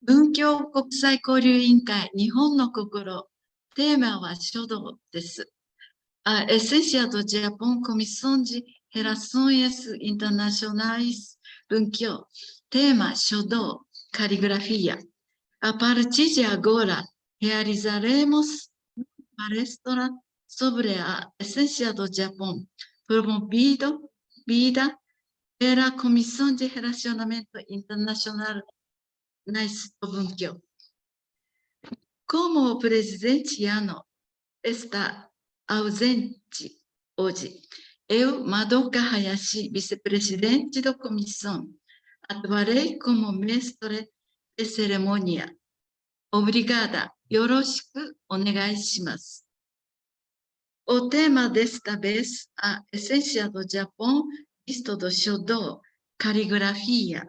文教国際交流委員会日本の心。テーマは書道です。A essência do Japão, Comissão de Relações Internacionais, 文教。テーマ、書道、caligrafia. A partir de agora, realizaremos palestra sobre a essência do Japão, promovido vida pela Comissão de Relacionamento Internacional do Bunkyo. Como o presidente Yano está ausente hoje, eu, Madoka Hayashi, vice-presidente da comissão, atuarei como mestre de cerimônia. Obrigada. Yoroshiku onegai shimasu. O tema desta vez, a essência do Japão, visto do Shodo, caligrafia.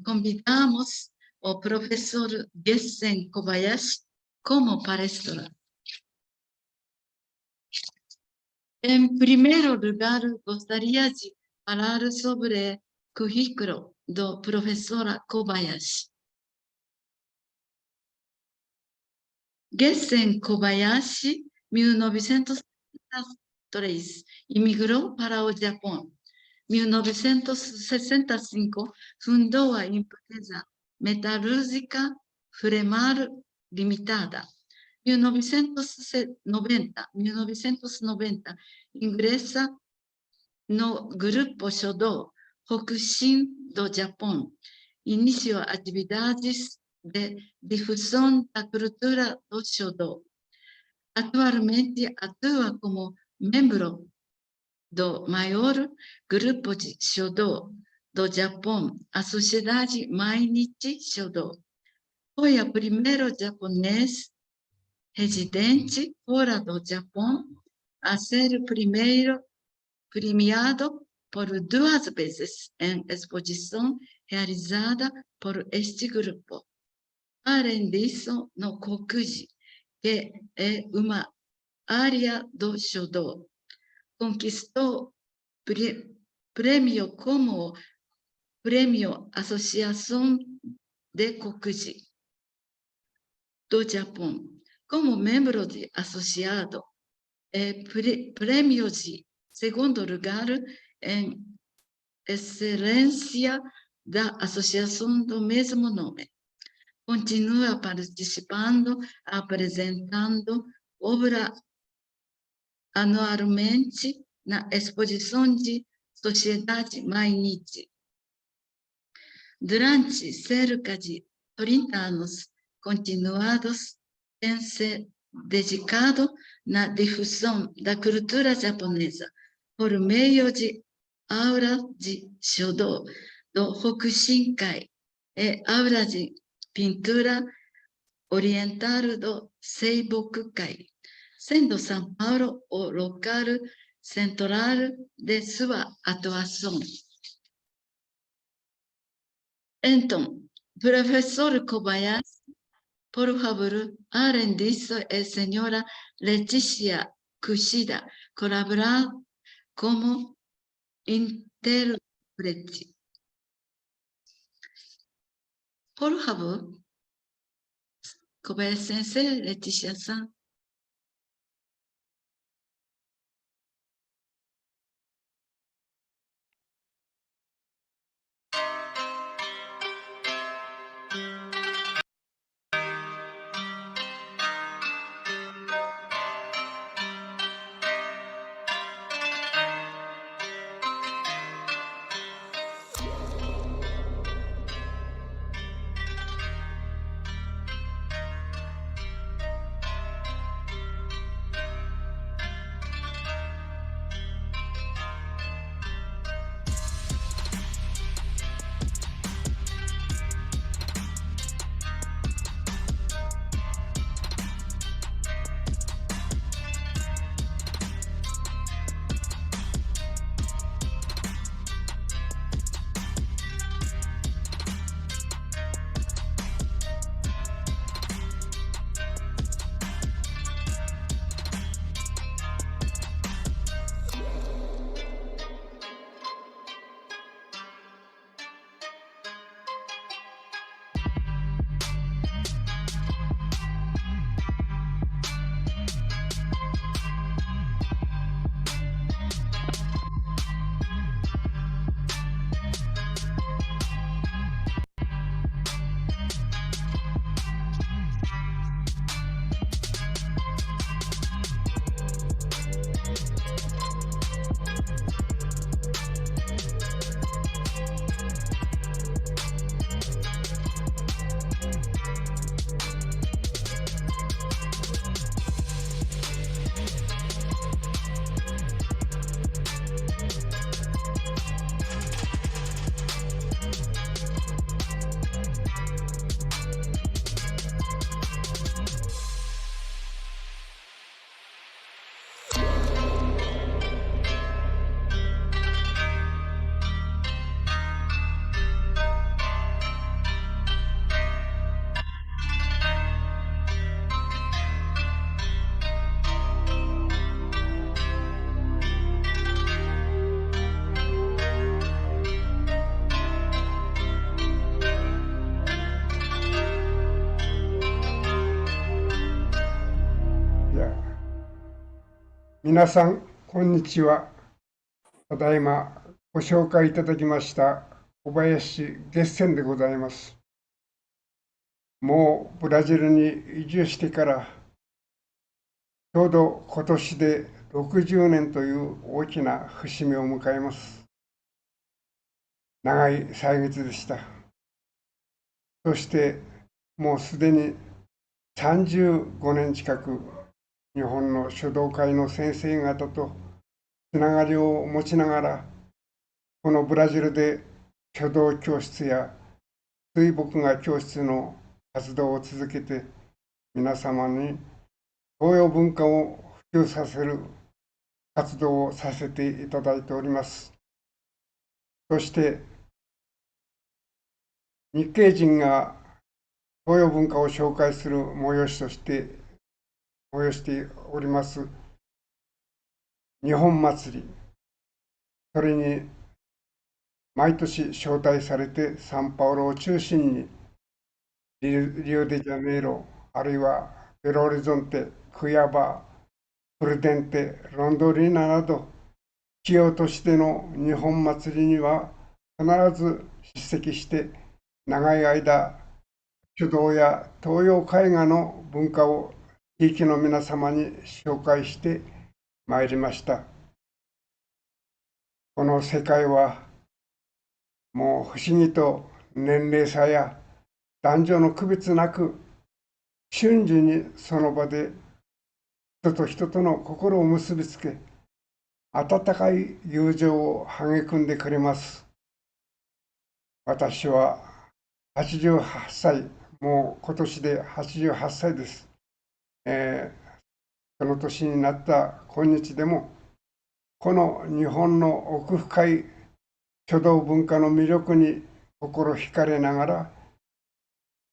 Convidamos o professor Gessen Kobayashi como palestra. Em primeiro lugar, gostaria de falar sobre o currículo do professor Kobayashi. Gessen Kobayashi, 1963, imigrou para o Japão. 1965, fundou a empresa metalúrgica Fremar Limitada. 1990, ingressa no Grupo Shodo Hokushin do Japão. Iniciou atividades de difusão da cultura do Shodo. Atualmente atua como membro do maior grupo de Shodo do Japão, a Sociedade Mainichi Shodo. Foi o primeiro japonês residente fora do Japão a ser primeiro premiado por 2 vezes em exposição realizada por este grupo. Além disso, no Kokuji, que é uma área do Shodo, conquistou prêmio como Prêmio Associação de Kokuji do Japão. Como membro de associado, prêmio de segundo lugar em excelência da associação do mesmo nome. Continua participando, apresentando obra anualmente na exposição de Sociedade Mainichi. Durante cerca de 30 anos continuados, tem se dedicado na difusão da cultura japonesa por meio de aulas de Shodo do Hokushinkai e aulas de pintura oriental do Seibokukai, sendo São Paulo o local central de sua atuação. Então, professor Kobayashi, por favor, além disso, a senhora Letícia Kushida colaborar como intérprete. Por favor, Kobayashi sensei, Letícia-san. 皆さん、こんにちは。ただいまご紹介いただきました小林月泉でございます。もうブラジルに移住してからちょうど今年で60年という大きな節目を迎えます。長い歳月でした。そしてもうすでに35年近く日本の書道会の先生方とつながりを持ちながら、このブラジルで書道教室や水墨画教室の活動を続けて、皆様に東洋文化を普及させる活動をさせていただいております。そして日系人が東洋文化を紹介する催しとして催しております日本祭り、それに毎年招待されてサンパウロを中心にリオデジャネイロ、あるいはベロオリゾンテ、クヤバ、プルデンテ、ロンドリーナなど主要都市での日本祭りには必ず出席して長い間書道や東洋絵画の文化を地域の皆様に紹介してまいりました。この世界はもう不思議と年齢差や男女の区別なく瞬時にその場で人と人との心を結びつけ、温かい友情を育んでくれます。私は88歳、もう今年で88歳です。その年になった今日でも、この日本の奥深い書道文化の魅力に心惹かれながら、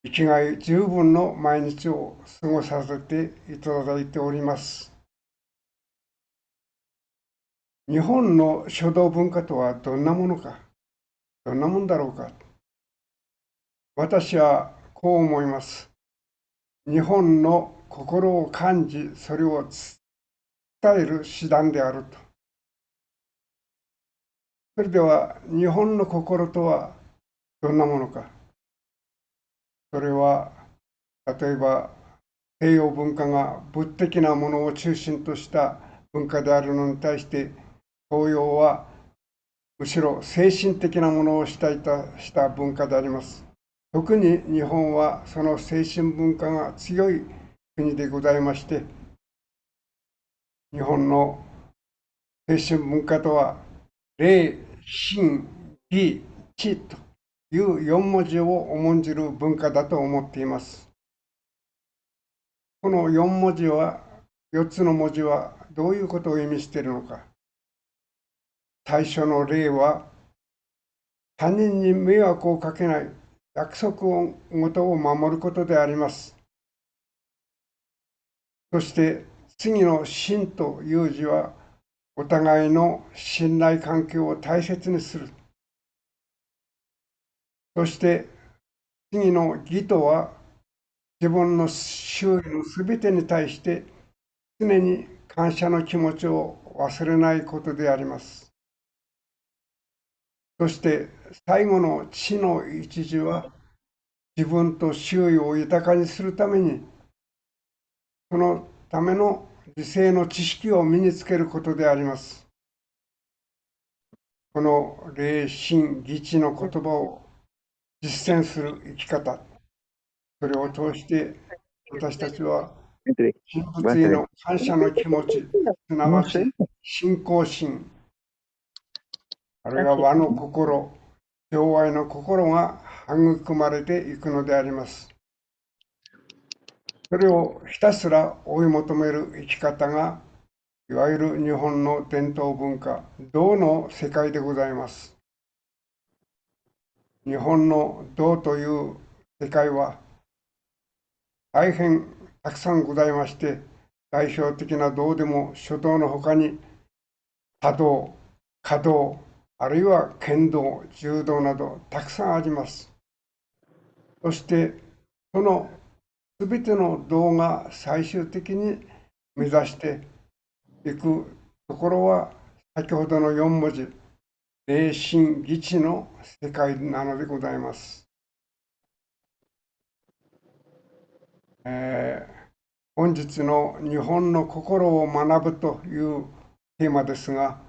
生きがい十分の毎日を過ごさせていただいております。日本の書道文化とはどんなものか、どんなもんだろうか。私はこう思います。日本の心を感じ、それを伝える手段であると。それでは、日本の心とはどんなものか。それは、例えば、西洋文化が物的なものを中心とした文化であるのに対して、東洋はむしろ精神的なものを主体とした文化であります。特に日本はその精神文化が強い国でございまして、日本の精神文化とは、礼、信、義、知という4文字を重んじる文化だと思っています。この4文字は、4つの文字はどういうことを意味しているのか。最初の礼は、他人に迷惑をかけない約束事を守ることであります。そして次の信という字は、お互いの信頼関係を大切にする。そして次の義とは、自分の周囲のすべてに対して常に感謝の気持ちを忘れないことであります。そして最後の知の一字は、自分と周囲を豊かにするために、そのための理性の知識を身につけることであります。この礼信義知の言葉を実践する生き方、それを通して私たちは神仏への感謝の気持ち、すなわち信仰心、あるいは和の心、情愛の心が育まれていくのであります。それをひたすら追い求める生き方が、いわゆる日本の伝統文化、道の世界でございます。日本の道という世界は大変たくさんございまして、代表的な道でも書道のほかに茶道、華道、あるいは剣道、柔道などたくさんあります。そしてそのすべての道が最終的に目指していくところは、先ほどの4文字、霊心義知の世界なのでございます。本日の日本の心を学ぶというテーマですが、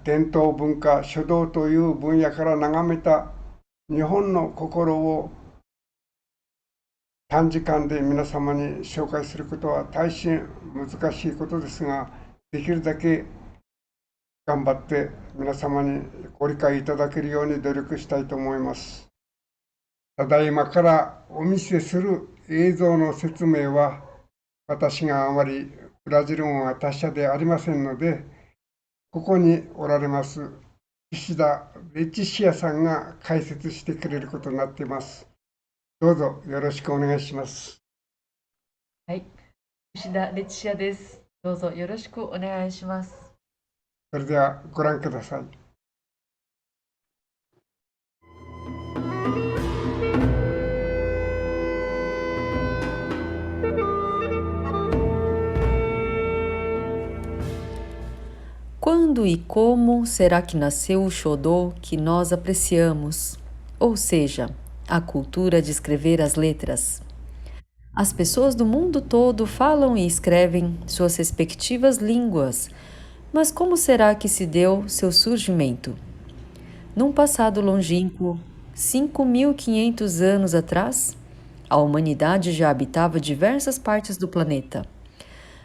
伝統文化、書道という分野から眺めた日本の心を短時間で皆様に紹介することは大変難しいことですが、できるだけ頑張って皆様にご理解いただけるように努力したいと思います。ただいまからお見せする映像の説明は、私があまりブラジル語が達者でありませんので、ここにおられます石田レチシアさんが解説してくれることになっています。どうぞよろしくお願いします。はい、石田レチシアです。どうぞよろしくお願いします。それではご覧ください。Quando e como será que nasceu o Shodô que nós apreciamos? Ou seja, a cultura de escrever as letras. As pessoas do mundo todo falam e escrevem suas respectivas línguas, mas como será que se deu seu surgimento? Num passado longínquo, 5.500 anos atrás, a humanidade já habitava diversas partes do planeta.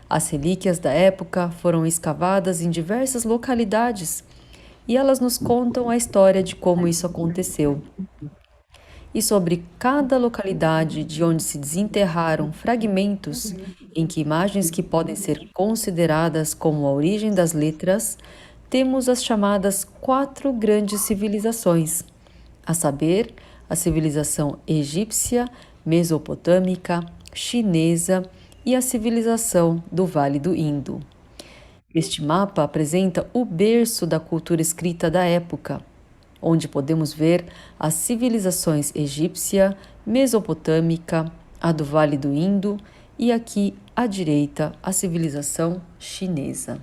As relíquias da época foram escavadas em diversas localidades e elas nos contam a história de como isso aconteceu. E sobre cada localidade de onde se desenterraram fragmentos em que imagens que podem ser consideradas como a origem das letras, temos as chamadas 4 grandes civilizações, a saber, a civilização egípcia, mesopotâmica, chinesa e a civilização do Vale do Indo. Este mapa apresenta o berço da cultura escrita da época, onde podemos ver as civilizações egípcia, mesopotâmica, a do Vale do Indo e aqui à direita a civilização chinesa.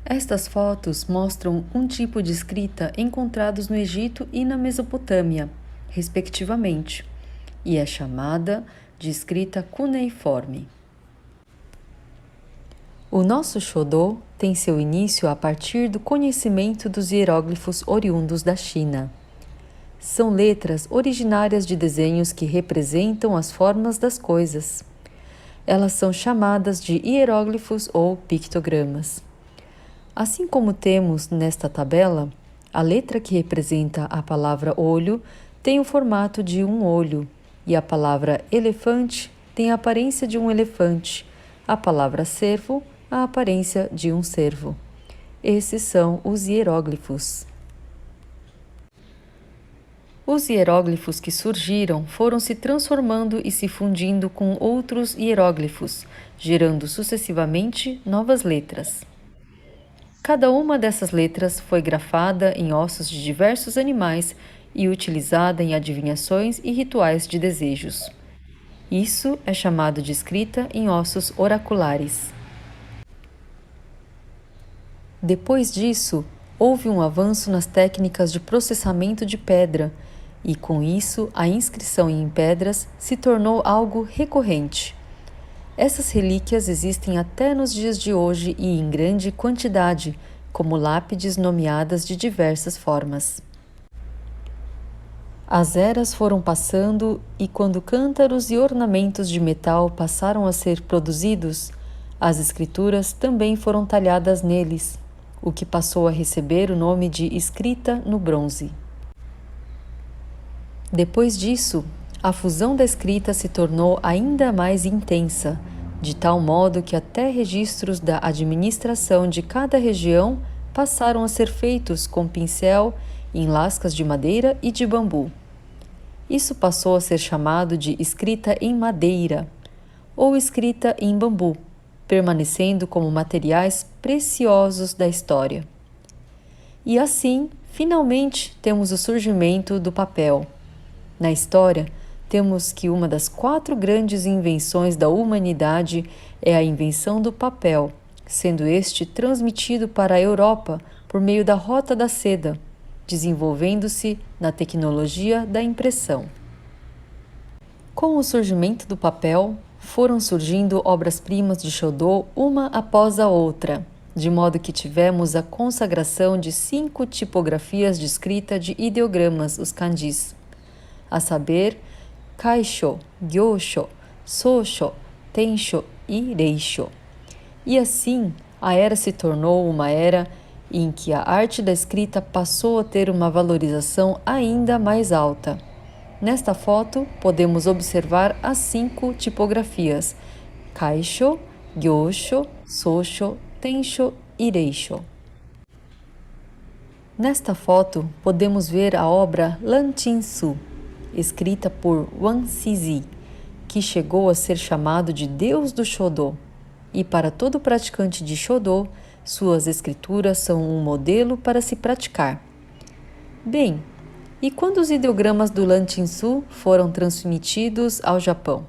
Estas fotos mostram um tipo de escrita encontrados no Egito e na Mesopotâmia, respectivamente, e é chamada de escrita cuneiforme. O nosso Shodô tem seu início a partir do conhecimento dos hieróglifos oriundos da China. São letras originárias de desenhos que representam as formas das coisas. Elas são chamadas de hieróglifos ou pictogramas. Assim como temos nesta tabela, a letra que representa a palavra olho tem o formato de um olho, e a palavra elefante tem a aparência de um elefante, a palavra cervo, a aparência de um cervo. Esses são os hieróglifos. Os hieróglifos que surgiram foram se transformando e se fundindo com outros hieróglifos, gerando sucessivamente novas letras. Cada uma dessas letras foi grafada em ossos de diversos animais e utilizada em adivinhações e rituais de desejos. Isso é chamado de escrita em ossos oraculares. Depois disso, houve um avanço nas técnicas de processamento de pedra, e com isso a inscrição em pedras se tornou algo recorrente. Essas relíquias existem até nos dias de hoje e em grande quantidade, como lápides nomeadas de diversas formas. As eras foram passando e quando cântaros e ornamentos de metal passaram a ser produzidos, as escrituras também foram talhadas neles, o que passou a receber o nome de escrita no bronze. Depois disso, a fusão da escrita se tornou ainda mais intensa, de tal modo que até registros da administração de cada região passaram a ser feitos com pincel em lascas de madeira e de bambu. Isso passou a ser chamado de escrita em madeira ou escrita em bambu, permanecendo como materiais preciosos da história. E assim, finalmente, temos o surgimento do papel. Na história, temos que uma das 4 grandes invenções da humanidade é a invenção do papel, sendo este transmitido para a Europa por meio da Rota da Seda, desenvolvendo-se na tecnologia da impressão. Com o surgimento do papel, foram surgindo obras-primas de Shodô uma após a outra, de modo que tivemos a consagração de 5 tipografias de escrita de ideogramas, os kanjis, a saber, Kaisho, Gyosho, Sosho, Tensho e Reisho. E assim, a era se tornou uma era em que a arte da escrita passou a ter uma valorização ainda mais alta. Nesta foto, podemos observar as 5 tipografias: Kaisho, Gyosho, Sosho, Tensho e Reisho. Nesta foto, podemos ver a obra Lanchinsu, escrita por Wang Sizi, que chegou a ser chamado de Deus do Shodô. E para todo praticante de Shodô, suas escrituras são um modelo para se praticar. Bem, e quando os ideogramas do Lanchinsu foram transmitidos ao Japão?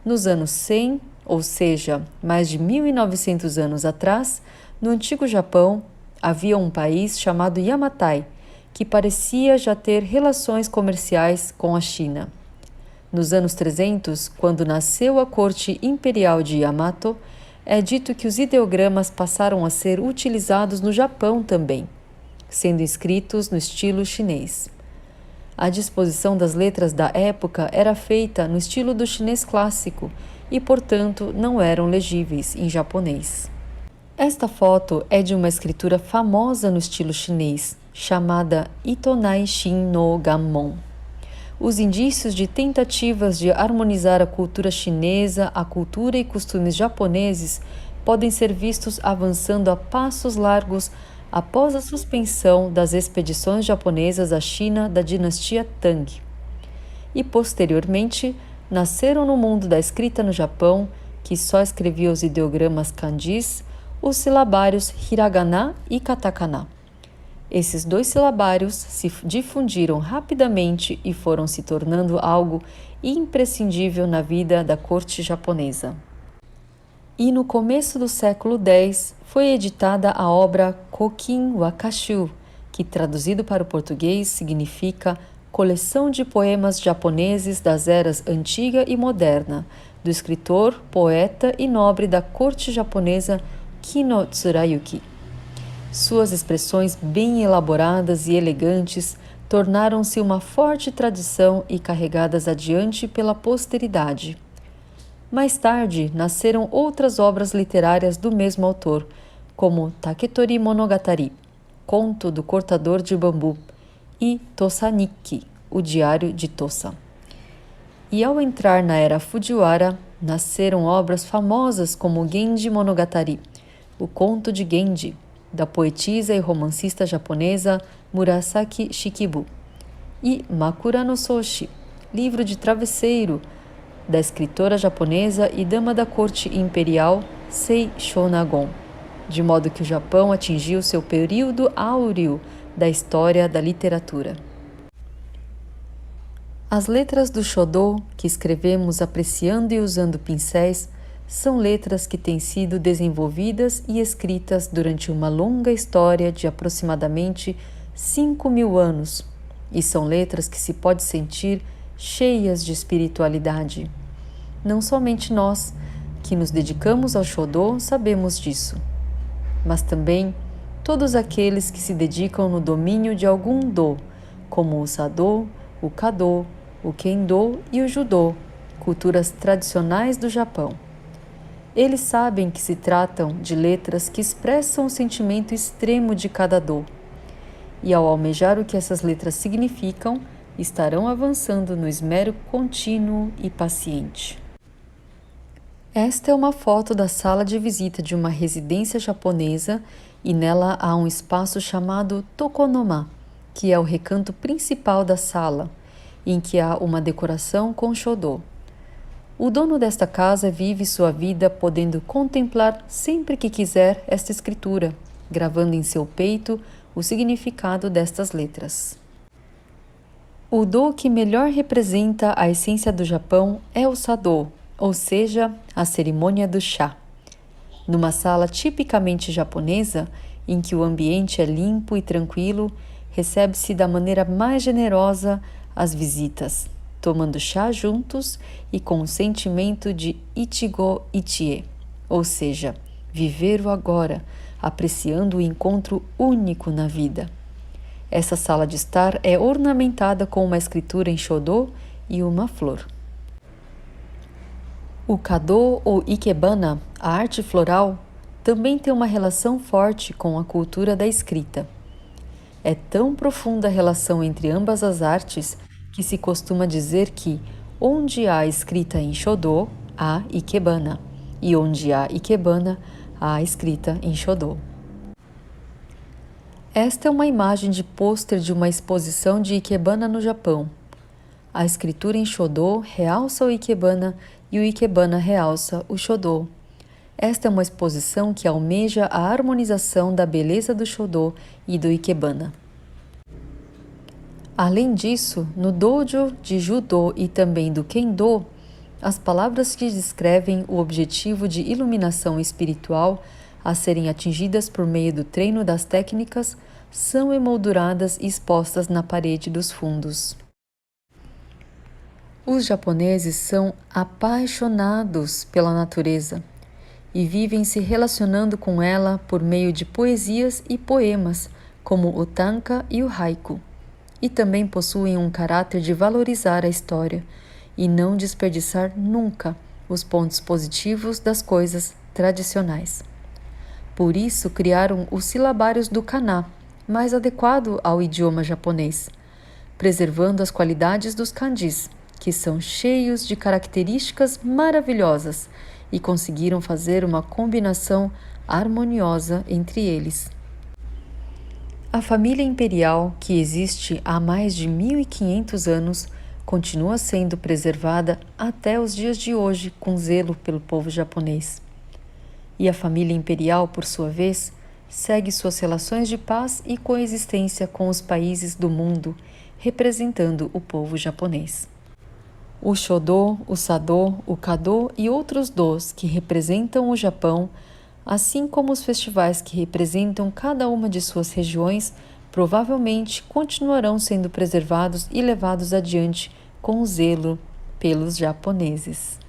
Nos anos 100, ou seja, mais de 1900 anos atrás, no antigo Japão, havia um país chamado Yamatai, que parecia já ter relações comerciais com a China. Nos anos 300, quando nasceu a corte imperial de Yamato, é dito que os ideogramas passaram a ser utilizados no Japão também, sendo escritos no estilo chinês. A disposição das letras da época era feita no estilo do chinês clássico e, portanto, não eram legíveis em japonês. Esta foto é de uma escritura famosa no estilo chinês, chamada Itonai Shin no Gammon. Os indícios de tentativas de harmonizar a cultura chinesa, a cultura e costumes japoneses podem ser vistos avançando a passos largos após a suspensão das expedições japonesas à China da dinastia Tang. E, posteriormente, nasceram no mundo da escrita no Japão, que só escrevia os ideogramas kanjis, os silabários hiragana e katakana. Esses 2 silabários se difundiram rapidamente e foram se tornando algo imprescindível na vida da corte japonesa. E no começo do século X foi editada a obra Kokin Wakashu, que traduzido para o português significa Coleção de Poemas Japoneses das Eras Antiga e Moderna, do escritor, poeta e nobre da corte japonesa Kino Tsurayuki. Suas expressões bem elaboradas e elegantes tornaram-se uma forte tradição e carregadas adiante pela posteridade. Mais tarde, nasceram outras obras literárias do mesmo autor, como Taketori Monogatari, Conto do Cortador de Bambu, e Tosa-nikki, o Diário de Tosa. E ao entrar na era Fujiwara, nasceram obras famosas como Genji Monogatari, o Conto de Genji, da poetisa e romancista japonesa Murasaki Shikibu, e Makura no Soshi, livro de travesseiro, da escritora japonesa e dama da corte imperial Sei Shonagon, de modo que o Japão atingiu seu período áureo da história da literatura. As letras do Shodô, que escrevemos apreciando e usando pincéis, são letras que têm sido desenvolvidas e escritas durante uma longa história de aproximadamente 5.000 anos, e são letras que se pode sentir cheias de espiritualidade. Não somente nós, que nos dedicamos ao Shodô, sabemos disso, mas também todos aqueles que se dedicam no domínio de algum do, como o Sadô, o Kadô, o Kendo e o Judô, culturas tradicionais do Japão. Eles sabem que se tratam de letras que expressam o sentimento extremo de cada do, e ao almejar o que essas letras significam, estarão avançando no esmero contínuo e paciente. Esta é uma foto da sala de visita de uma residência japonesa e nela há um espaço chamado Tokonoma, que é o recanto principal da sala, em que há uma decoração com Shodô. O dono desta casa vive sua vida podendo contemplar sempre que quiser esta escritura, gravando em seu peito o significado destas letras. O do que melhor representa a essência do Japão é o sado, ou seja, a cerimônia do chá. Numa sala tipicamente japonesa, em que o ambiente é limpo e tranquilo, recebe-se da maneira mais generosa as visitas, tomando chá juntos e com o sentimento de ichigo ichie, ou seja, viver o agora, apreciando o encontro único na vida. Essa sala de estar é ornamentada com uma escritura em Shodo e uma flor. O Kado ou Ikebana, a arte floral, também tem uma relação forte com a cultura da escrita. É tão profunda a relação entre ambas as artes que se costuma dizer que onde há escrita em Shodo, há Ikebana, e onde há Ikebana, há escrita em Shodo. Esta é uma imagem de pôster de uma exposição de Ikebana no Japão. A escritura em Shodo realça o Ikebana e o Ikebana realça o Shodo. Esta é uma exposição que almeja a harmonização da beleza do Shodo e do Ikebana. Além disso, no dojo de Judo e também do Kendo, as palavras que descrevem o objetivo de iluminação espiritual a serem atingidas por meio do treino das técnicas são emolduradas e expostas na parede dos fundos. Os japoneses são apaixonados pela natureza e vivem se relacionando com ela por meio de poesias e poemas, como o tanka e o haiku, e também possuem um caráter de valorizar a história e não desperdiçar nunca os pontos positivos das coisas tradicionais. Por isso criaram os silabários do kana, mais adequado ao idioma japonês, preservando as qualidades dos kanjis, que são cheios de características maravilhosas e conseguiram fazer uma combinação harmoniosa entre eles. A família imperial, que existe há mais de 1500 anos, continua sendo preservada até os dias de hoje com zelo pelo povo japonês. E a família imperial, por sua vez, segue suas relações de paz e coexistência com os países do mundo, representando o povo japonês. O Shodo, o Sado, o Kado e outros dos que representam o Japão, assim como os festivais que representam cada uma de suas regiões, provavelmente continuarão sendo preservados e levados adiante com zelo pelos japoneses.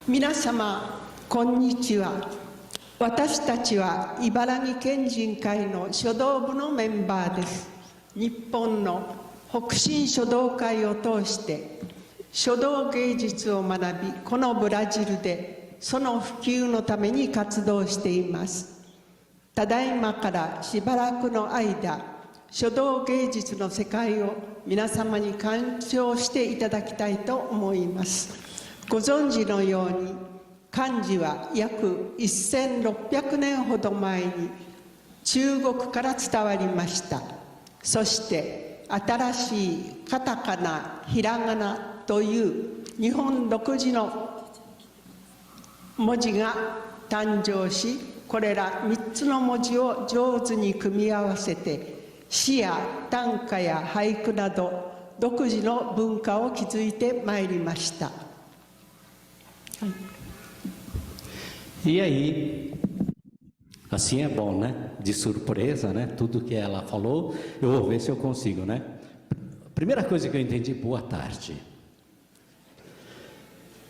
Minasama, konnichiwa. 私たちは茨城県人会の書道部のメンバーです。日本の北進書道会を通して書道芸術を学び、このブラジルでその普及のために活動しています。ただいまからしばらくの間、書道芸術の世界を皆様に鑑賞していただきたいと思います。ご存知のように、漢字は約1600年ほど前に中国から伝わりました。そして新しいカタカナ、ひらがなという日本独自の文字が誕生し、これら3つの文字を上手に組み合わせて詩や短歌や俳句など独自の文化を築いてまいりました。E aí, assim é bom, né? De surpresa, né? Tudo que ela falou, eu vou ver se eu consigo, né? Primeira coisa que eu entendi, boa tarde.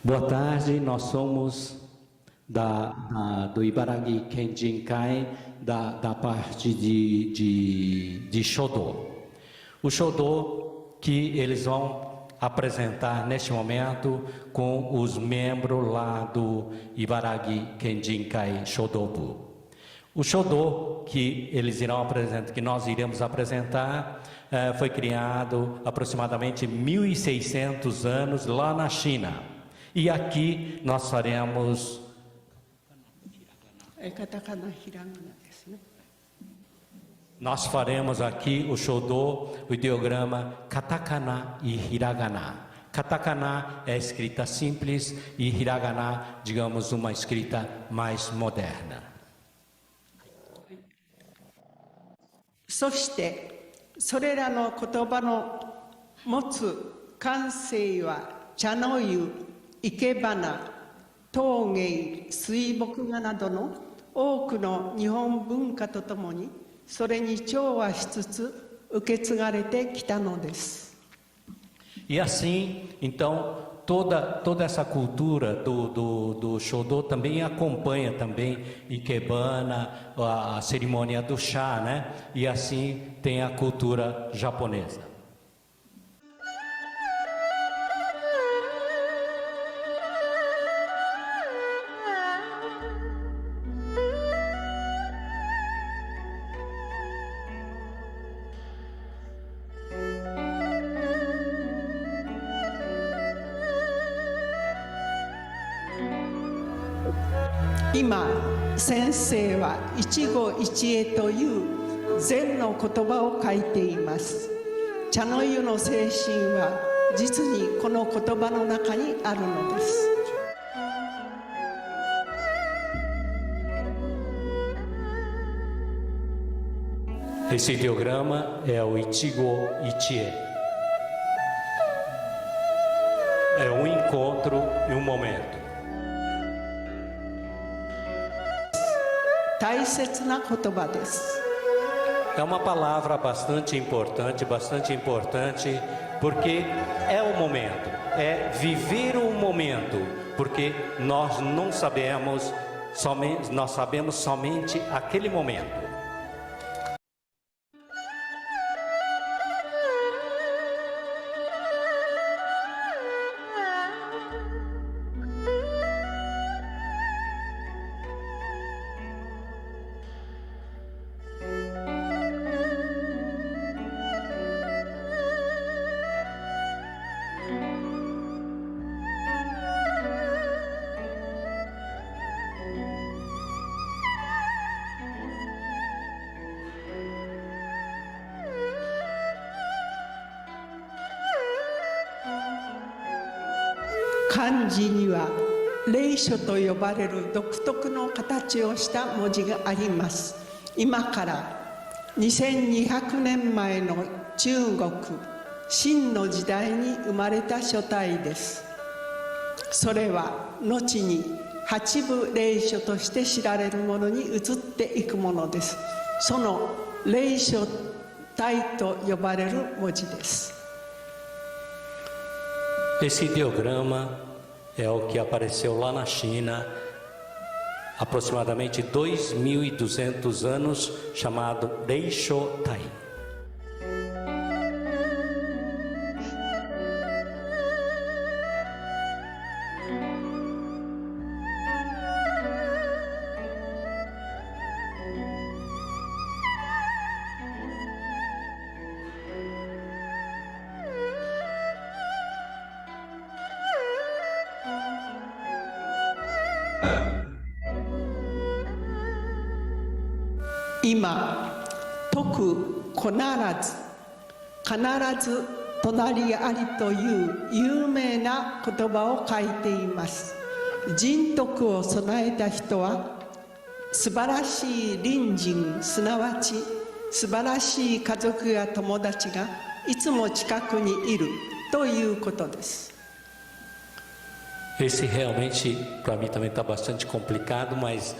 Boa tarde, nós somos do Ibaragi Kenjinkai, da parte de Shodo. O Shodo que eles vão apresentar neste momento com os membros lá do Ibaragi Kenjinkai Shodobu. O Shodo que eles irão apresentar, que nós iremos apresentar, foi criado aproximadamente 1600 anos lá na China. E aqui nós faremos Nós faremos aqui o Shodo, o ideograma katakana e hiragana. Katakana é a escrita simples e hiragana, digamos, uma escrita mais moderna. そしてそれらの言葉の持つ感性は茶の湯、生け花、陶芸、水墨画などの多くの日本文化とともにそれに調和しつつ受け継がれてきたのです。E assim, então, toda essa cultura do Shodo também acompanha também Ikebana, a cerimônia do chá, né? E assim tem a cultura japonesa. Agora, 今先生は一期一会という禅の言葉を書いています。茶の湯の精神は実にこの言葉の中にあるのです。Esse ideograma é o Ichigo Ichie. É um encontro e um momento. 大切な言葉です。 É uma palavra bastante importante, porque é o momento, é viver o momento, porque nós não sabemos, nós sabemos somente aquele momento.漢字には隷書と呼ばれる独特の形をした文字があります。今から2200年前の中国秦の時代に生まれた書体です。それは後に八部隷書として知られるものに移っていくものです。その隷書体と呼ばれる文字です。 Esse ideograma é o que apareceu lá na China, aproximadamente 2.200 anos, chamado Reisho Tai.「今説くこならず必ず隣あり」という有名な言葉を書いています。人徳を備えた人は素晴らしい隣人、すなわち素晴らしい家族や友達がいつも近くにいるということです。 Esse realmente, para mim também está bastante complicado, mas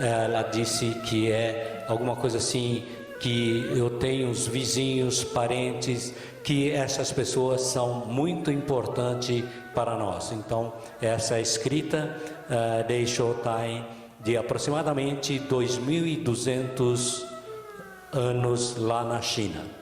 ela disse que é alguma coisa assim, que eu tenho os vizinhos, parentes, que essas pessoas são muito importantes para nós. Então, essa é a escrita de Shotai de aproximadamente 2.200 anos lá na China.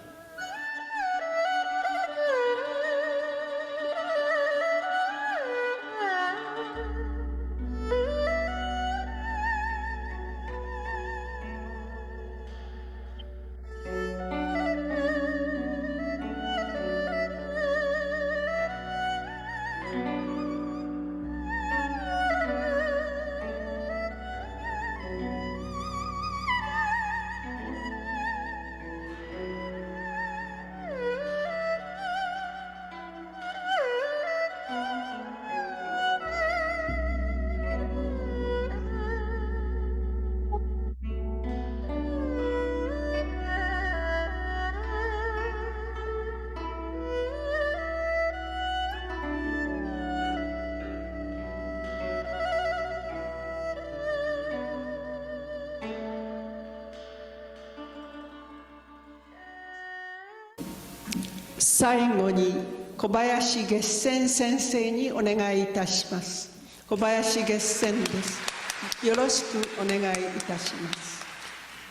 最後に小林月仙先生にお願いいたします。小林月仙です。よろしくお願いいたします。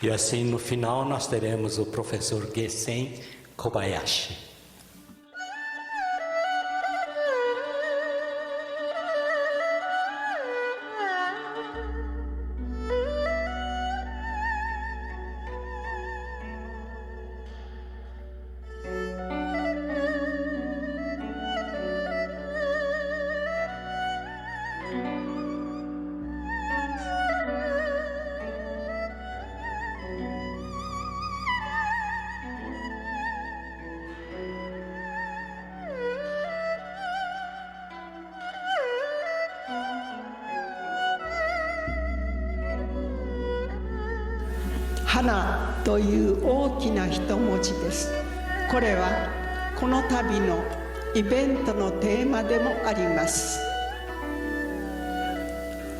E assim, no final, nós teremos o professor Gessen Kobayashi.花という大きな一文字です。これはこの度のイベントのテーマでもあります。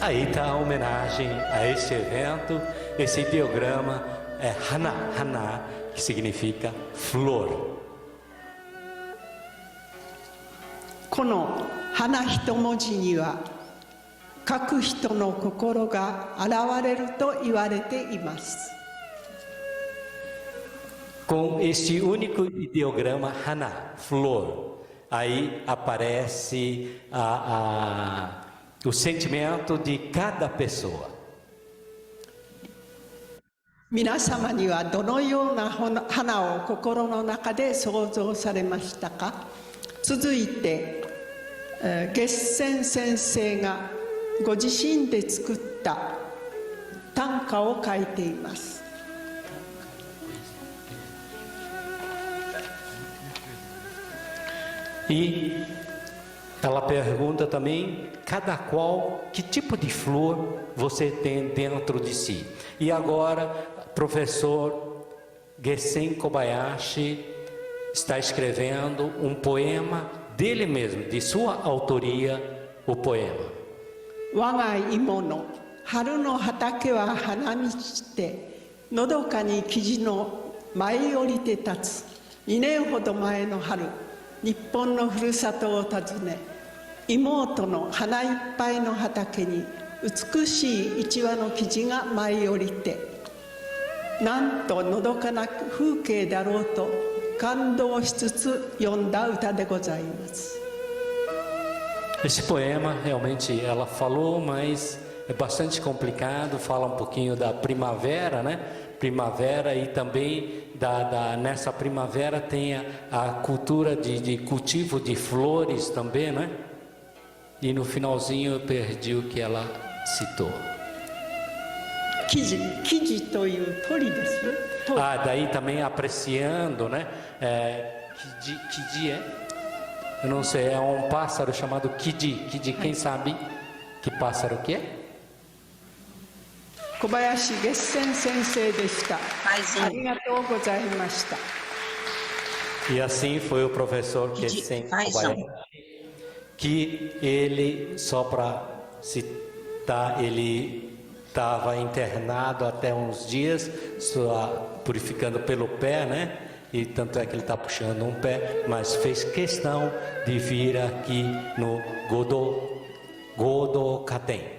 Aí está a homenagem a este evento. Esse ideograma é Hana, Hana, que significa flor. この花一文字には書く人の心が現れると言われています。Com este único ideograma Hana, flor, aí aparece o sentimento de cada pessoa. 皆様にはどのような花を心の中で想像されましたか？続いて、月仙先生がご自身で作った短歌を書いています。E ela pergunta também, cada qual, que tipo de flor você tem dentro de si. E agora, professor Gessen Kobayashi está escrevendo um poema dele mesmo, de sua autoria, o poema. 我が妹、春の畑は花道してのどかに生地の舞い降りて立つ。2年ほど前の春、日本のふるさとを訪ね、妹の花いっぱいの畑に美しい一羽の生地が舞い降りて、なんとのどかな風景だろうと感動しつつ読んだ歌でございます。Esse poema, realmente, ela falou, mas é bastante complicado, fala um pouquinho da primavera, né? Primavera e também nessa primavera tem a cultura de cultivo de flores também, né? E no finalzinho eu perdi o que ela citou. 生地という鳥ですね。Ah, daí também apreciando, né? Kidi é? Eu não sei, é um pássaro chamado Kidi. Kidi, quem sabe que pássaro que é? 小林月仙先生でした。ありがとうございました。E assim foi o professor Gessen Kobayashi, que ele, só para citar, ele estava internado até uns dias, só purificando pelo pé, né? E tanto é que ele está puxando um pé, mas fez questão de vir aqui no Godo-Katen.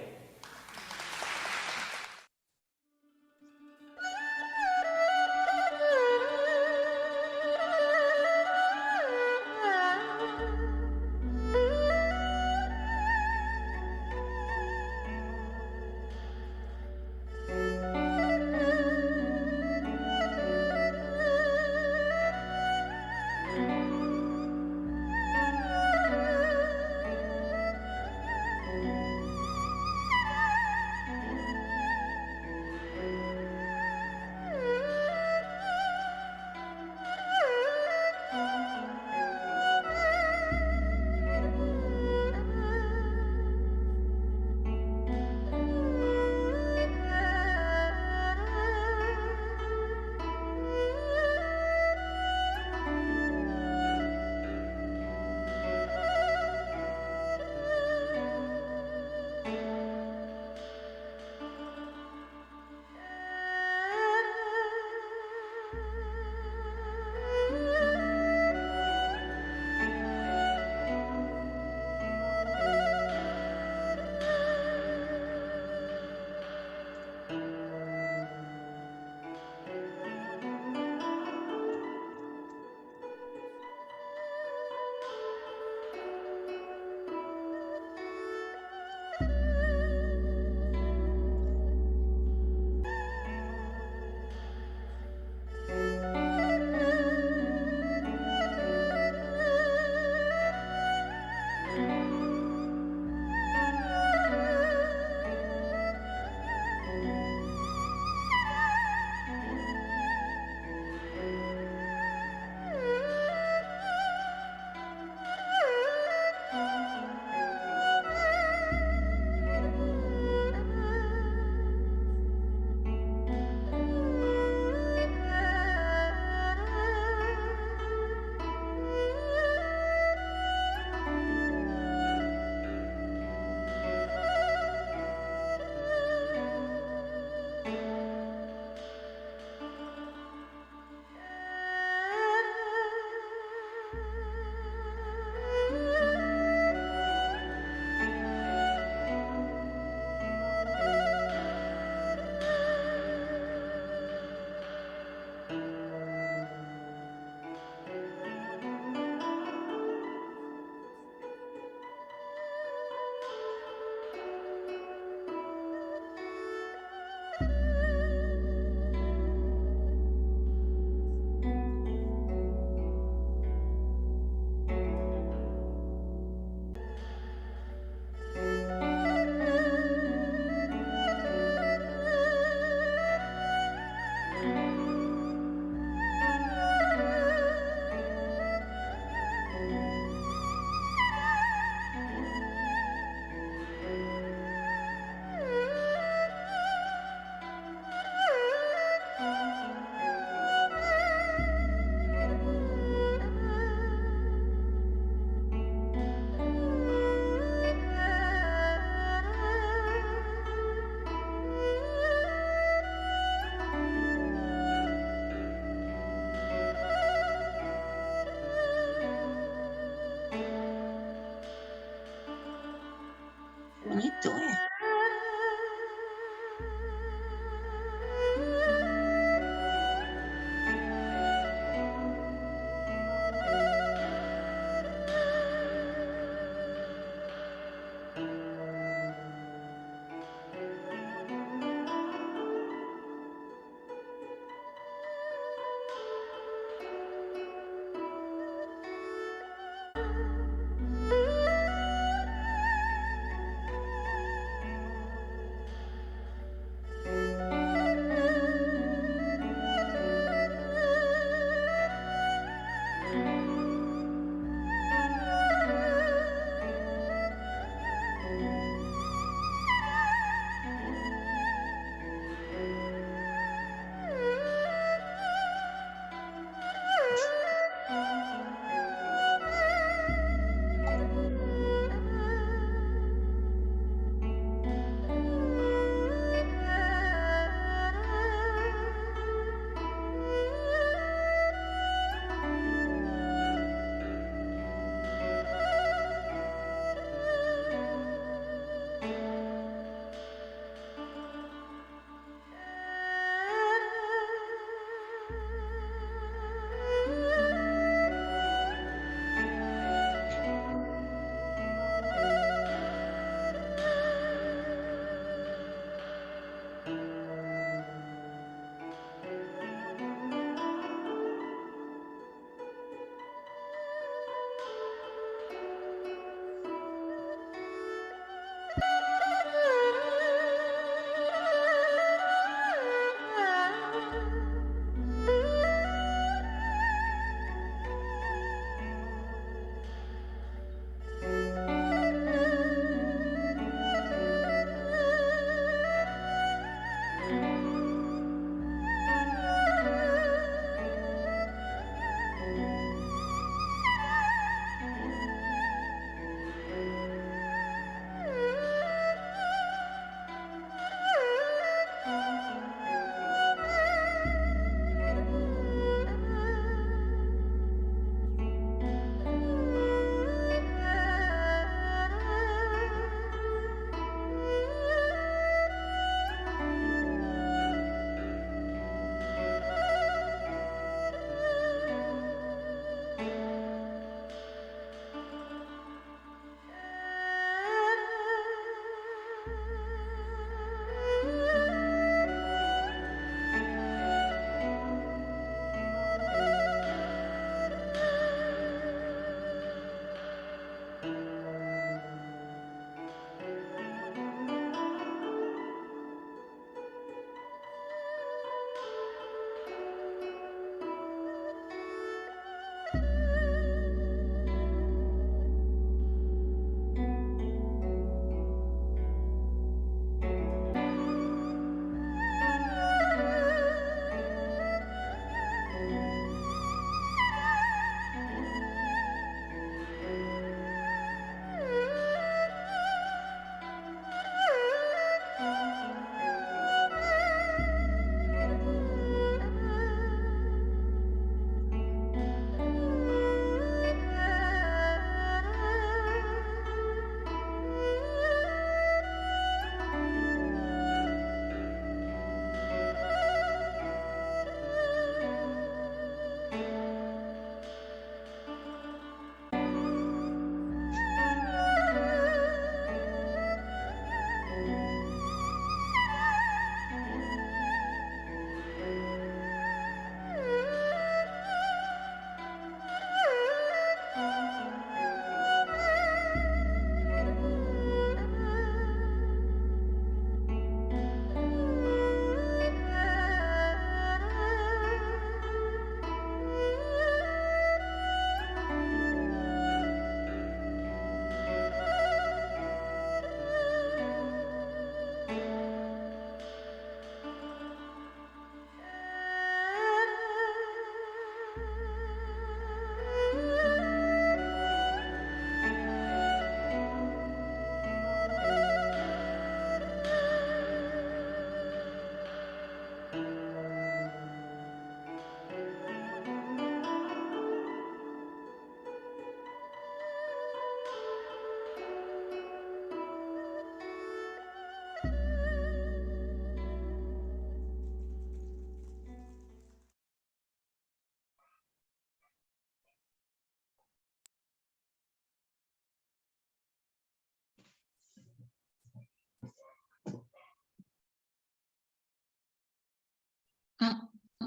Bonito, é?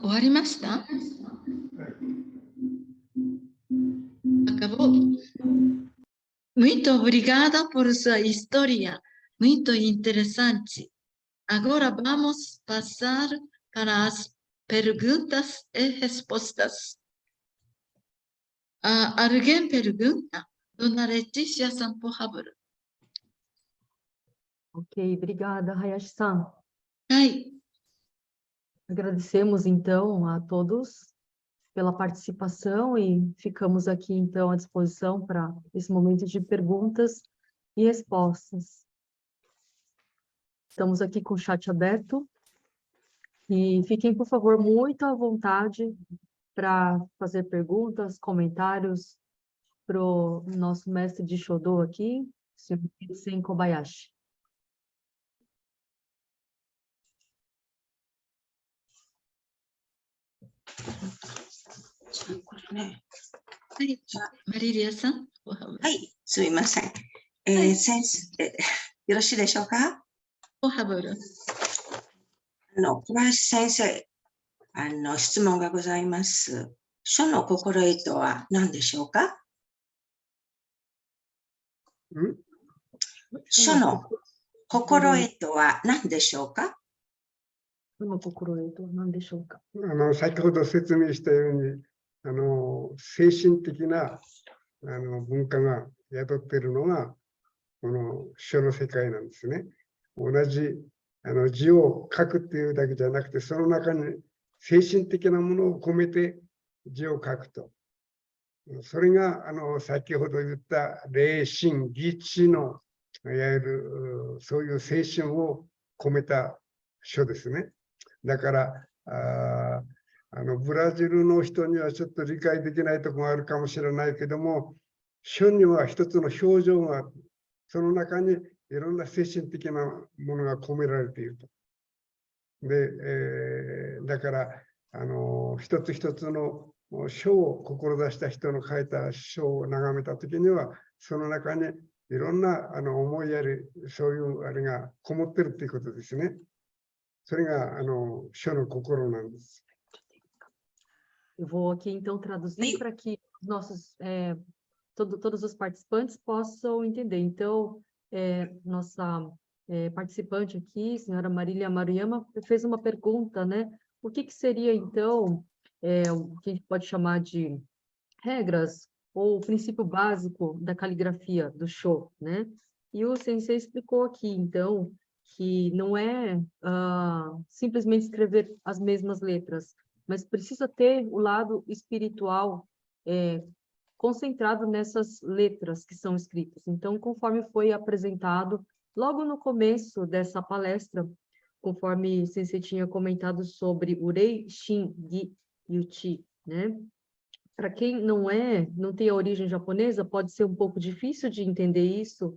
終わりました？ Acabou? Muito obrigada por sua história, muito interessante. Agora vamos passar para as perguntas e respostas. Alguém pergunta? Dona Letícia, por favor. Ok, obrigada, Hayashi-san. Ai, Agradecemos, então, a todos pela participação e ficamos aqui, então, à disposição para esse momento de perguntas e respostas. Estamos aqui com o chat aberto e fiquem, por favor, muito à vontade para fazer perguntas, comentários para o nosso mestre de Shodo aqui, Sr. Sen Kobayashi. Marilia-san, por favor. はい、すみません。先生、よろしいでしょうか？ Por favor. 小林先生、質問がございます。書の心得とは何でしょうか？書の心得とは何でしょうか？書の心得とは何でしょうか？先ほど説明したように、精神的な文化が宿っているのが、この書の世界なんですね。同じ字を書くっていうだけじゃなくて、その中に精神的なものを込めて字を書くと。それが先ほど言った霊心義知のいわゆるそういう精神を込めた書ですね。だからブラジルの人にはちょっと理解できないところがあるかもしれないけども、書には一つの表情がある。その中にいろんな精神的なものが込められていると。で、だから一つ一つの書を志した人の書いた書を眺めたときには、その中にいろんな思いやり、そういうあれがこもってるっていうことですね。それが書の心なんです。Eu vou aqui, então, traduzir para que nossos, todos os participantes possam entender. Então, nossa participante aqui, senhora Marília Maruyama, fez uma pergunta, né? O que seria, então, o que a gente pode chamar de regras ou o princípio básico da caligrafia do Sho, né? E o sensei explicou aqui, então, que não é simplesmente escrever as mesmas letras, mas precisa ter o lado espiritual concentrado nessas letras que são escritas. Então, conforme foi apresentado logo no começo dessa palestra, conforme o sensei tinha comentado sobre o Rei, Shin, Gi e o Chi, né? Para quem não tem a origem japonesa, pode ser um pouco difícil de entender isso,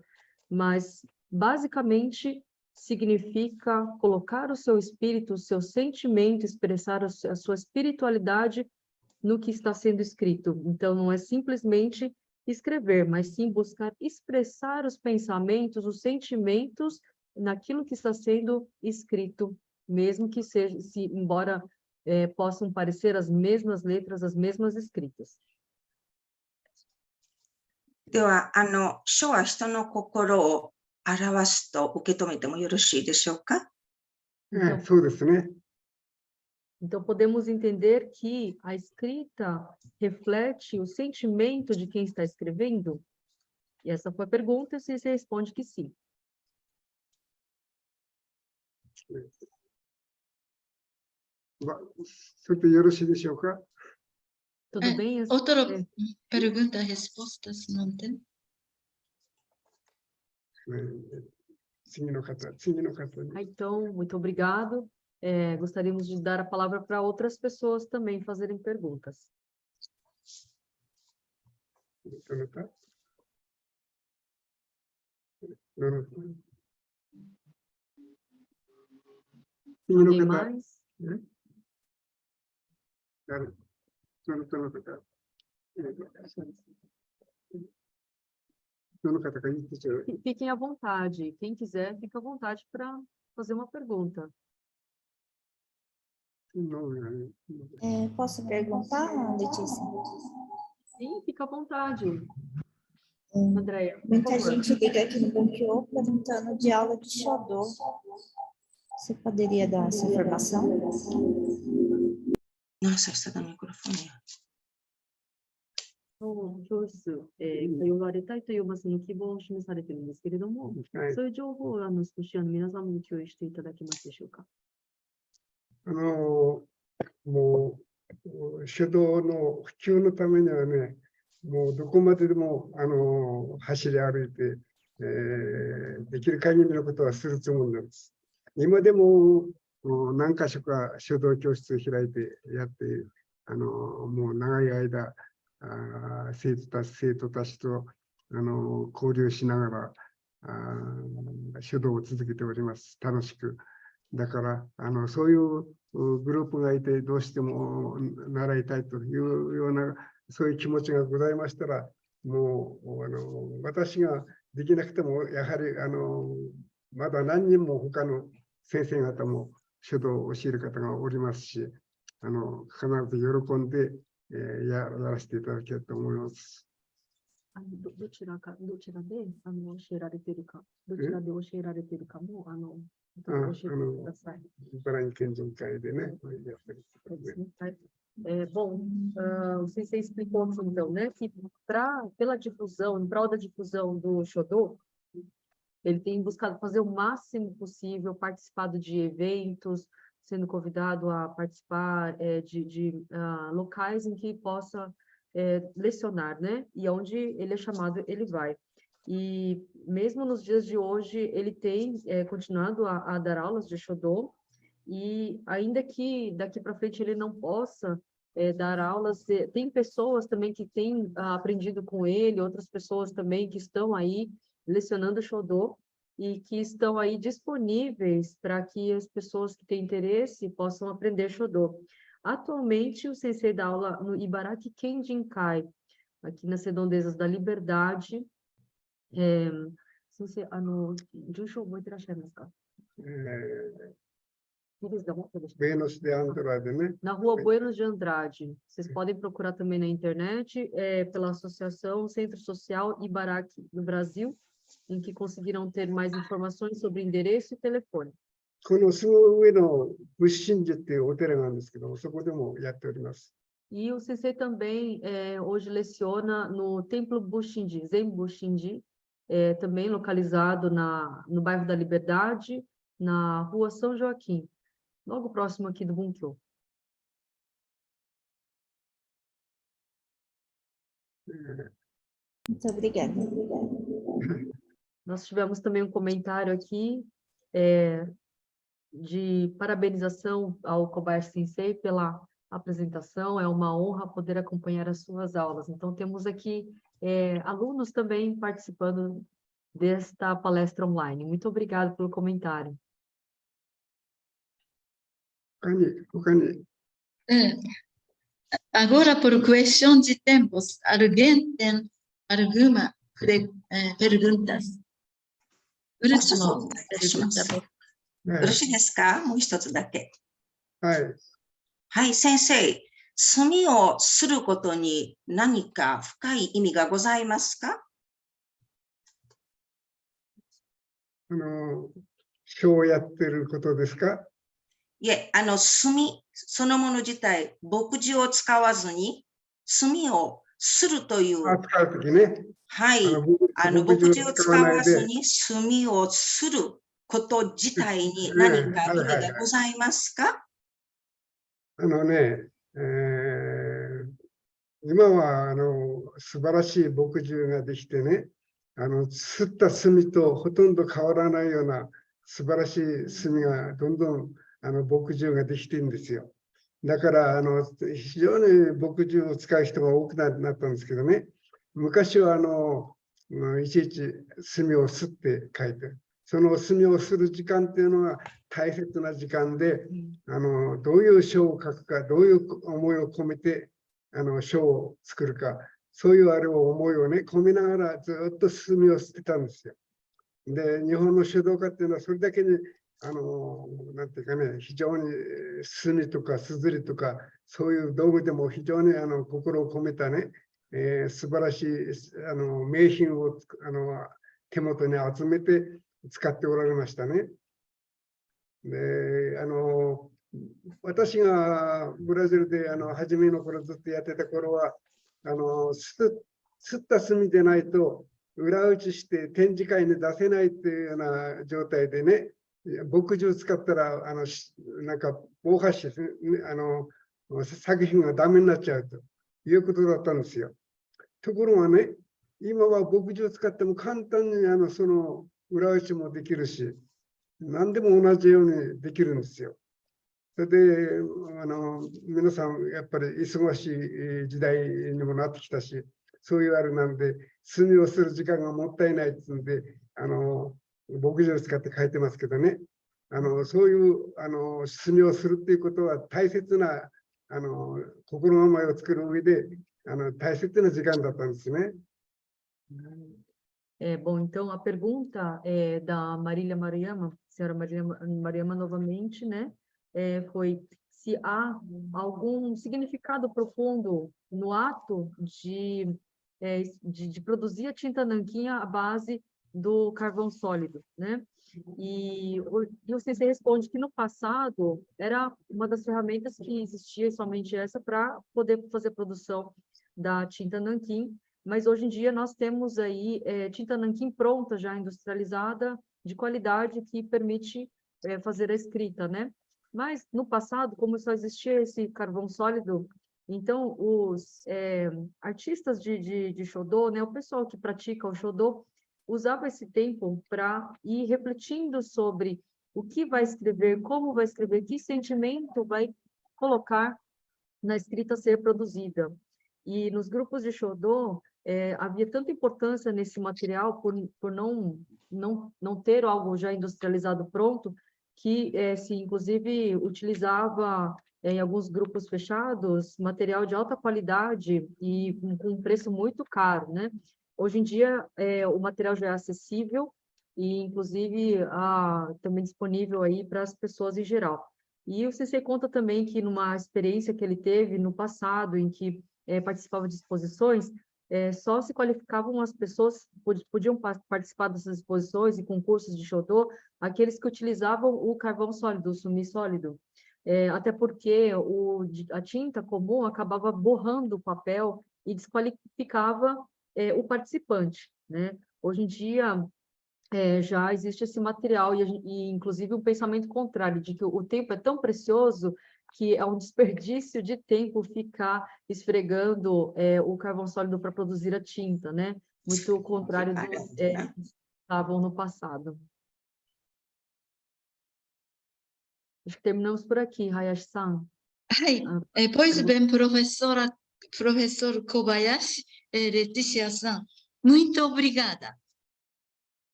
mas basicamente significa colocar o seu espírito, o seu sentimento, expressar a sua espiritualidade no que está sendo escrito. Então, não é simplesmente escrever, mas sim buscar expressar os pensamentos, os sentimentos naquilo que está sendo escrito, mesmo que seja, embora possam parecer as mesmas letras, as mesmas escritas. では、書は人の心を表すと受け止めてもよろしいでしょうか？そうですね。Então, podemos entender que a escrita reflete o sentimento de quem está escrevendo? E essa foi a pergunta, e você responde que sim. Tudo bem? Outra pergunta, respostas, não tem? Então, muito obrigado. Gostaríamos de dar a palavra para outras pessoas também fazerem perguntas. Alguém mais? Fiquem à vontade. Quem quiser, fica à vontade para fazer uma pergunta. Posso perguntar, Letícia? Sim, fica à vontade. Hum, Andréia, por Muita favor. gente liga aqui no Bunkyo perguntando de aula de Shodô. Você poderia dar essa informação? Nossa, está no microfone. 教室、通われたいという希望を示されているんですけれども、はいそういう情報を少し皆様に共有していただけますでしょうか。もう書道の普及のためにはね、もうどこまででも走り歩いて、できる限りのことはするつもりなんです。今でも何か所か書道教室を開いてやって、もう長い間、生徒たちと交流しながら書道を続けております。楽しく。だからそういうグループがいてどうしても習いたいというようなそういう気持ちがございましたら、もう私ができなくてもやはりまだ何人も他の先生方も書道を教える方がおりますし、必ず喜んで、やらせていただきたいと思います。どちらで教えられているか、どちらで教えられているかも教えてください。茨城県人会でね、やってる。Bom, o Sensei explicou aqui, então, né, que pela difusão, em prol da difusão do Shodô, ele tem buscado fazer o máximo possível, participado de eventos, sendo convidado a participar de locais em que possa lecionar, né? E onde ele é chamado, ele vai. E mesmo nos dias de hoje, ele tem continuado a dar aulas de Shodô, e ainda que daqui para frente ele não possa dar aulas, tem pessoas também que têm aprendido com ele, outras pessoas também que estão aí lecionando Shodô, e que estão aí disponíveis para que as pessoas que têm interesse possam aprender Shodô. Atualmente, o Sensei dá aula no Ibaraki Kenjinkai, aqui nas Redondezas da Liberdade. Sensei, Jusho覚えてらっしゃいますか? Buenos de Andrade, né? Na rua Buenos de Andrade. Vocês podem procurar também na internet, pela Associação Centro Social Ibaraki do Brasil, em que conseguirão ter mais informações sobre endereço e telefone. このすぐ上の仏心寺っていうお寺があるんですけど、そこでもやっております。E o Sensei também hoje leciona no Templo Bushinji, Zen Bushinji, também localizado no bairro da Liberdade, na rua São Joaquim, logo próximo aqui do Bunkyo. Muito obrigada. Nós tivemos também um comentário aqui de parabenização ao Kobayashi Sensei pela apresentação. É uma honra poder acompanhar as suas aulas. Então, temos aqui alunos também participando desta palestra online. Muito obrigada pelo comentário. 他に Agora, por questão de tempos, alguém tem alguma perguntas? Última pergunta. よろしいですか？もう一つだけ。はい。はい、先生。墨をすることに何か深い意味がございますか？書をやってることですか？いえ、墨そのもの自体、墨汁を使わずに、墨をするという。使うときね。はい。墨汁を使わずに、墨をすること自体に何か意味がございますか？今は素晴らしい墨汁ができてね、すった墨とほとんど変わらないような素晴らしい墨がどんどん墨汁ができてるんですよ。だから非常に墨汁を使う人が多くなったんですけどね、昔はいちいち墨をすって書いて、その墨をする時間っていうのが大切な時間で、どういう書を書くか、どういう思いを込めて書を作るか、そういう思いをね、込めながらずっと墨を捨てたんですよ。で、日本の書道家っていうのはそれだけになんていうかね、非常に墨とかすずりとか、そういう道具でも非常に心を込めたね、素晴らしい名品を手元に集めて使っておられましたね。で、私がブラジルで初めの頃ずっとやってた頃は、すった墨でないと裏打ちして展示会に出せないっていうような状態でね、墨汁使ったらなんか暴発して、作品がダメになっちゃうということだったんですよ。ところがね、今は墨汁使っても簡単にその裏打ちもできるし、何でも同じようにできるんですよ。それで皆さんやっぱり忙しい時代にもなってきたし、そういうあれなんで墨をする時間がもったいないっていうんで墨汁を使って書いてますけどね、そういう墨をするっていうことは大切な心構えを作る上で大切な時間だったんですね。Bom, então a pergunta é da Marília Mariama, senhora Marília Mariama novamente, né? Foi se há algum significado profundo no ato de produzir a tinta nanquim à base do carvão sólido, né? E o Sensei responde que no passado era uma das ferramentas que existia somente essa para poder fazer produção da tinta nanquim, mas hoje em dia nós temos aí tinta nanquim pronta, já industrializada, de qualidade, que permite fazer a escrita, né? Mas no passado, como só existia esse carvão sólido, então os artistas de Shodô, né, o pessoal que pratica o Shodô, usava esse tempo para ir refletindo sobre o que vai escrever, como vai escrever, que sentimento vai colocar na escrita a ser produzida. E nos grupos de Shodô, havia tanta importância nesse material por não ter algo já industrializado pronto, que se inclusive utilizava em alguns grupos fechados material de alta qualidade e com um preço muito caro, né? Hoje em dia o material já é acessível e inclusive também disponível aí para as pessoas em geral. E o Sensei conta também que numa experiência que ele teve no passado, em que participava de exposições, só se qualificavam as pessoas, podiam participar dessas exposições e concursos de Shodô, aqueles que utilizavam o carvão sólido, o sumi sólido, até porque a tinta comum acabava borrando o papel e desqualificava o participante, né? Hoje em dia já existe esse material e inclusive um pensamento contrário, de que o tempo é tão precioso que é um desperdício de tempo ficar esfregando o carvão sólido para produzir a tinta, né? Muito contrário do que estavam no passado. Acho que terminamos por aqui, Hayashi-san. はい。Pois bem, professor Kobayashi, Letícia-san, muito obrigada.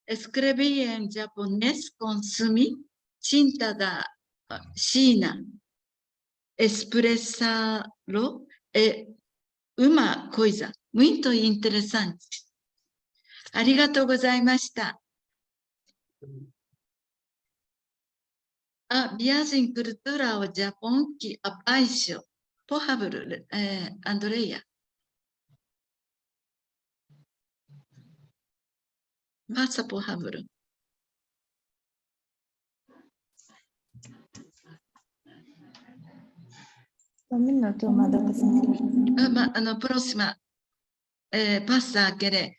Escrevi em japonês com sumi, tinta da China. Expressá-lo é uma coisa muito interessante. Arigatou gozaimashita. A viagem cultural ao Japão que abaixo, por favor, Andrea. Passa, por favor. Um minuto, Madoka Sensei. Na próxima, passa aquela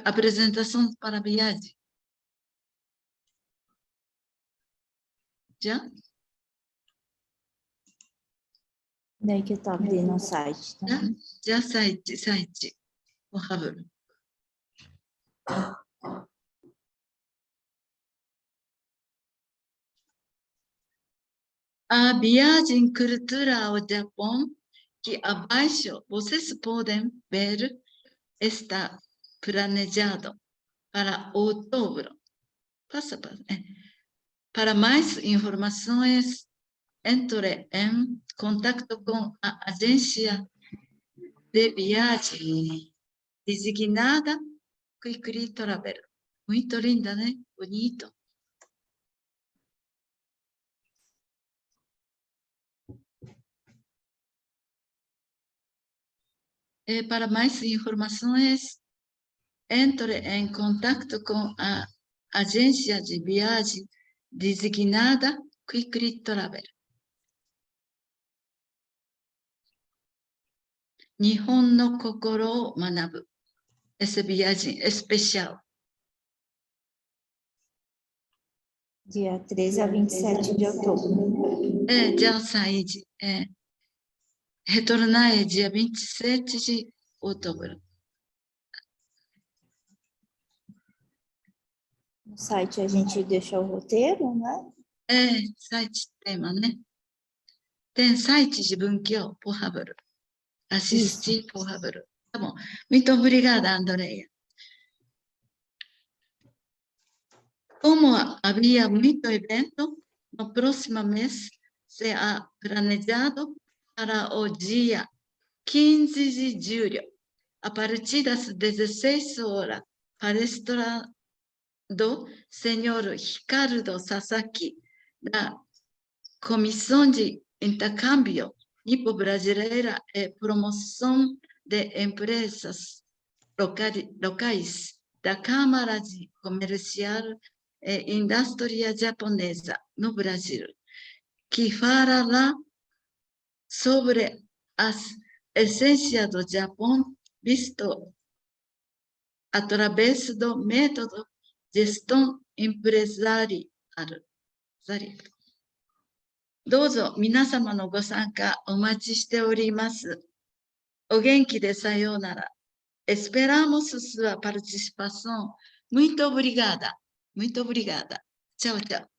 apresentação para a viagem. Já? Daí que eu tô abrindo o site, tá? Já site, por favor. A viagem cultural ao Japão que abaixo vocês podem ver está planejado para outubro. Passa. Para mais informações, entre em contato com a agência de viagem designada Quickly Travel. Muito linda, né? Bonito. Para mais informações, entre em contato com a agência de viagem designada Quickly Travel. Nihon no kokoro o manabu. Essa viagem especial. Dia 13 a 27 de outubro. Já saí de... retornar dia 27 de outubro. No site a gente deixa o roteiro, né? サイチテーマね。で、サイチ自分教、por favor. Assistir, por favor. Tá bom. Muito obrigada, Andrea. Como havia muito evento, no próximo mês se ha planejado para o dia 15 de julho, a partir das 16 horas, palestra do senhor Ricardo Sasaki, da Comissão de Intercâmbio Nipo-Brasileira e Promoção de Empresas Locais da Câmara de Comercial e Indústria Japonesa no Brasil, que falará sobre as essências do Japão visto através do método gestão empresarial. どうぞ皆様のご参加お待ちしております。お元気でさようなら。Esperamos sua participação. Muito obrigada. Muito obrigada. Tchau, tchau.